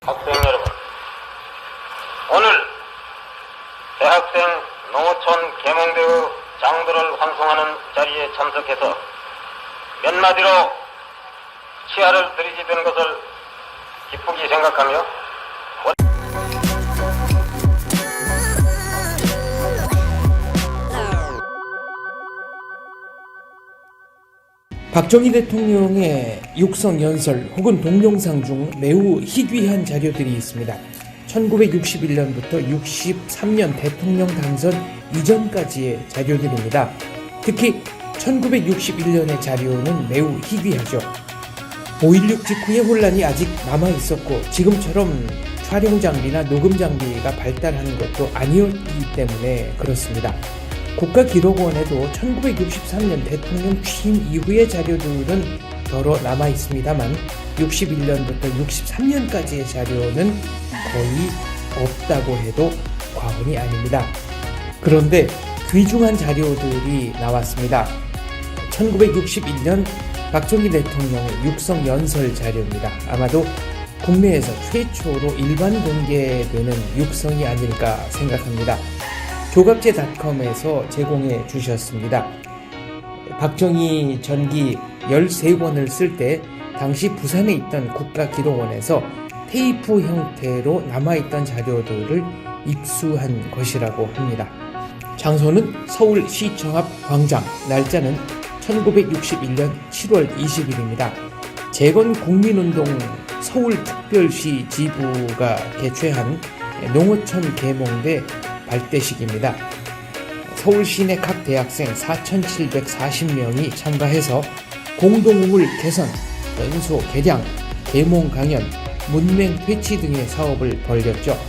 학생 여러분, 오늘 대학생 농어촌 계몽대의 장들을 환송하는 자리에 참석해서 몇 마디로 치아를 들이지던 것을 기쁘게 생각하며 박정희 대통령의 육성 연설 혹은 동영상 중 매우 희귀한 자료들이 있습니다. 1961년부터 63년 대통령 당선 이전까지의 자료들입니다. 특히 1961년의 자료는 매우 희귀하죠. 5.16 직후의 혼란이 아직 남아있었고 지금처럼 촬영 장비나 녹음 장비가 발달한 것도 아니었기 때문에 그렇습니다. 국가기록원에도 1963년 대통령 취임 이후의 자료들은 여러 남아 있습니다만 61년부터 63년까지의 자료는 거의 없다고 해도 과언이 아닙니다. 그런데 귀중한 자료들이 나왔습니다. 1961년 박정희 대통령의 육성 연설 자료입니다. 아마도 국내에서 최초로 일반 공개되는 육성이 아닐까 생각합니다. 교갑제.com에서 제공해 주셨습니다. 박정희 전기 13권을 쓸 때 당시 부산에 있던 국가기록원에서 테이프 형태로 남아있던 자료들을 입수한 것이라고 합니다. 장소는 서울시청 앞 광장, 날짜는 1961년 7월 20일입니다. 재건국민운동 서울특별시 지부가 개최한 농어촌 계몽대 발대식입니다. 서울 시내 각 대학생 4,740명이 참가해서 공동우물 개선, 연소 개량, 계몽 강연, 문맹 퇴치 등의 사업을 벌였죠.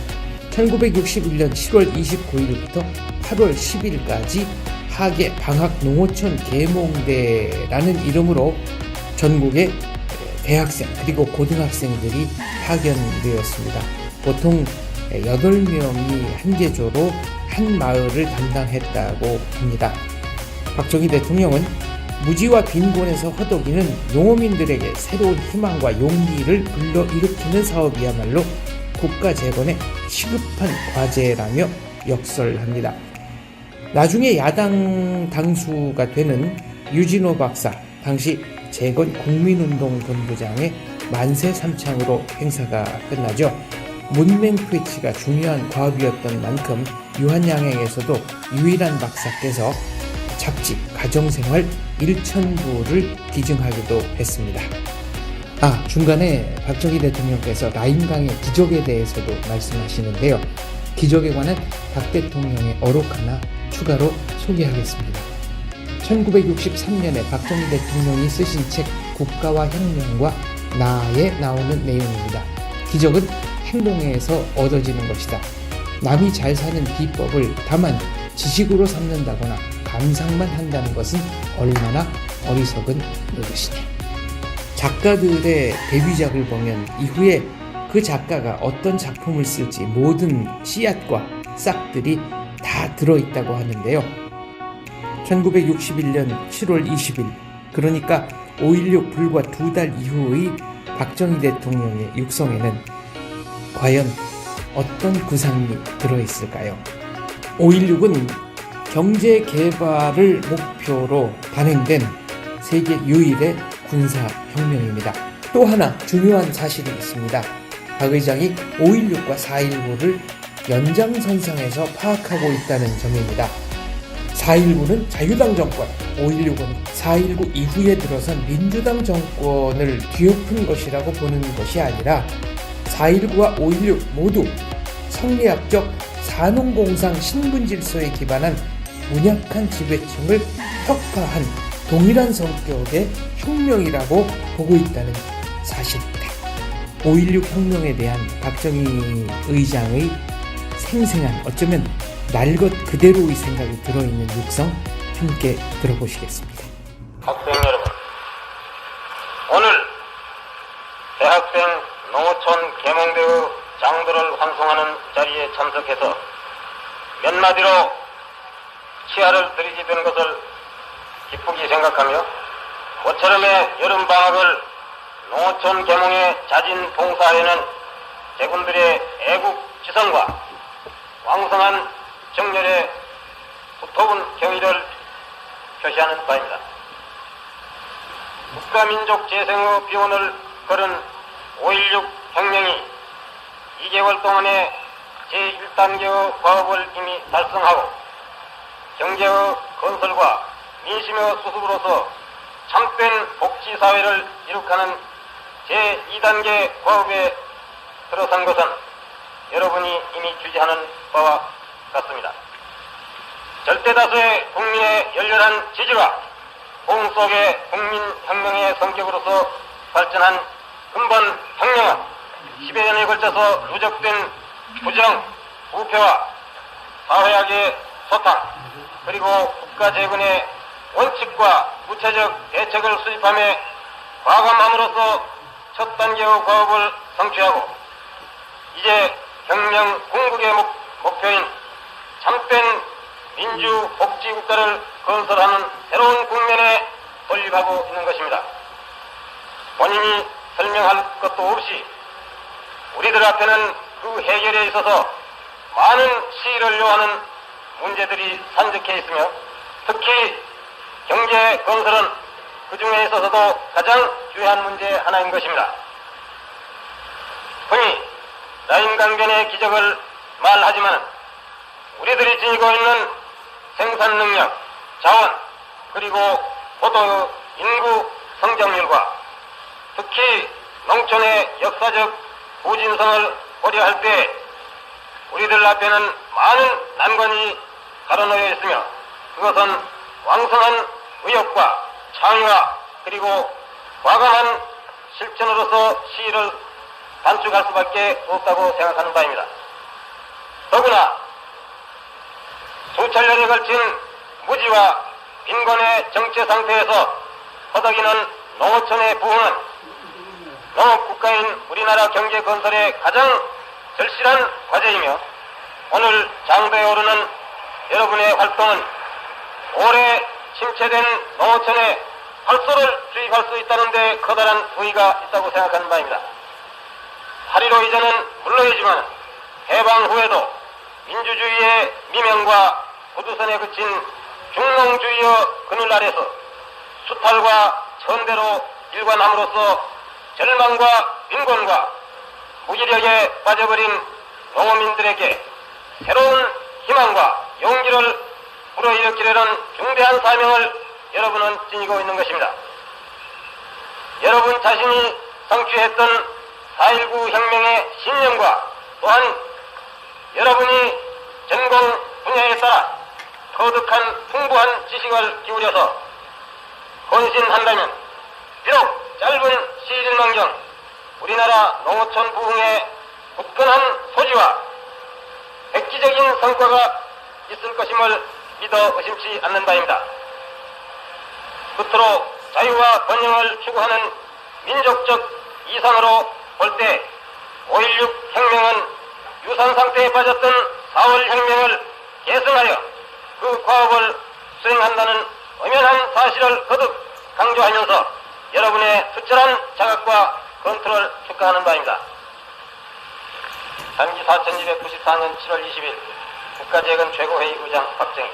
1961년 7월 29일부터 8월 10일까지 하계 방학 농어촌 계몽대라는 이름으로 전국의 대학생 그리고 고등학생들이 파견되었습니다. 보통 8명이 한 계조로 한 마을을 담당했다고 합니다. 박정희 대통령은 무지와 빈곤에서 허덕이는 농어민들에게 새로운 희망과 용기를 불러일으키는 사업이야말로 국가 재건의 시급한 과제라며 역설합니다. 나중에 야당 당수가 되는 유진호 박사, 당시 재건 국민운동 본부장의 만세 삼창으로 행사가 끝나죠. 문맹 퇴치가 중요한 과업이었던 만큼 유한양행에서도 유일한 박사께서 잡지 가정생활 1,000부를 기증하기도 했습니다. 중간에 박정희 대통령께서 라임강의 기적에 대해서도 말씀하시는데요. 기적에 관한 박 대통령의 어록 하나 추가로 소개하겠습니다. 1963년에 박정희 대통령이 쓰신 책 국가와 혁명과 나에 나오는 내용입니다. 기적은 행동에서 얻어지는 것이다. 남이 잘 사는 비법을 다만 지식으로 삼는다거나 감상만 한다는 것은 얼마나 어리석은 노릇이냐. 작가들의 데뷔작을 보면 이후에 그 작가가 어떤 작품을 쓸지 모든 씨앗과 싹들이 다 들어있다고 하는데요. 1961년 7월 20일, 그러니까 5.16 불과 2달 이후의 박정희 대통령의 육성에는 과연 어떤 구상이 들어있을까요? 5.16은 경제 개발을 목표로 단행된 세계 유일의 군사혁명입니다. 또 하나 중요한 사실이 있습니다. 박 의장이 5.16과 4.19를 연장선상에서 파악하고 있다는 점입니다. 4.19는 자유당 정권, 5.16은 4.19 이후에 들어선 민주당 정권을 뒤엎은 것이라고 보는 것이 아니라 4.19와 5.16 모두 성리학적 산업공상 신분질서에 기반한 문약한 지배층을 혁파한 동일한 성격의 혁명이라고 보고 있다는 사실입니다. 5.16 혁명에 대한 박정희 의장의 생생한, 어쩌면 날 것 그대로의 생각이 들어있는 육성 함께 들어보시겠습니다. 학생 여러분, 오늘 대학생 농어촌 계몽대의 장들을 환송하는 자리에 참석해서 몇 마디로 치아를 들이지던 것을 기쁘게 생각하며 모처럼의 여름방학을 농어촌 계몽에 자진 봉사하여는 제군들의 애국 지성과 왕성한 정열의 두터운 경의를 표시하는 바입니다. 국가민족 재생의 비원을 걸은 5.16 혁명이 2개월 동안의 제1단계의 과업을 이미 달성하고 경제의 건설과 민심의 수습으로서 참된 복지사회를 이룩하는 제2단계 과업에 들어선 것은 여러분이 이미 주지하는 바와 같습니다. 절대다수의 국민의 열렬한 지지와 호응 속의 국민혁명의 성격으로서 발전한 근본 혁명은 10여 년에 걸쳐서 누적된 부정, 부패와 사회학의 소탕, 그리고 국가재건의 원칙과 구체적 대책을 수립함에 과감함으로써 첫 단계의 과업을 성취하고 이제 혁명 궁극의 목표인 참된 민주복지국가를 건설하는 새로운 국면에 돌입하고 있는 것입니다. 본인이 설명할 것도 없이 우리들 앞에는 그 해결에 있어서 많은 시일을 요하는 문제들이 산적해 있으며 특히 경제 건설은 그 중에 있어서도 가장 중요한 문제 하나인 것입니다. 흔히 라인강변의 기적을 말하지만 우리들이 지니고 있는 생산 능력, 자원, 그리고 고도의 인구 성장률과 특히 농촌의 역사적 부진성을 고려할 때 우리들 앞에는 많은 난관이 가로놓여 있으며 그것은 왕성한 의욕과 창의와 그리고 과감한 실천으로서 시일을 단축할 수밖에 없다고 생각하는 바입니다. 더구나 수천년에 걸친 무지와 빈곤의 정체 상태에서 허덕이는 농어촌의 부흥은 농업국가인 우리나라 경제 건설의 가장 절실한 과제이며 오늘 장도에 오르는 여러분의 활동은 오래 침체된 농어촌에 활소를 주입할 수 있다는 데 커다란 의의가 있다고 생각하는 바입니다. 8.15 이전은 물론이지만 해방 후에도 민주주의의 미명과 구두선에 그친 중농주의의 그늘 아래서 수탈과 천대로 일관함으로써 절망과 빈곤과 무기력에 빠져버린 농어민들에게 새로운 희망과 용기를 불어일으키려는 중대한 사명을 여러분은 지니고 있는 것입니다. 여러분 자신이 성취했던 4.19 혁명의 신념과 또한 여러분이 전공 분야에 따라 거듭한 풍부한 지식을 기울여서 헌신한다면 비록 짧은 시일망정 우리나라 농어촌 부흥의 굳건한 소지와 획기적인 성과가 있을 것임을 믿어 의심치 않는 바입니다. 끝으로 자유와 번영을 추구하는 민족적 이상으로 볼 때 5.16 혁명은 유산 상태에 빠졌던 4월 혁명을 계승하여 그 과업을 수행한다는 엄연한 사실을 거듭 강조하면서 여러분의 투철한 자각과 검토를 축하하는 바입니다. 단기 4294년 7월 20일 국가재건 최고회의 의장 박정희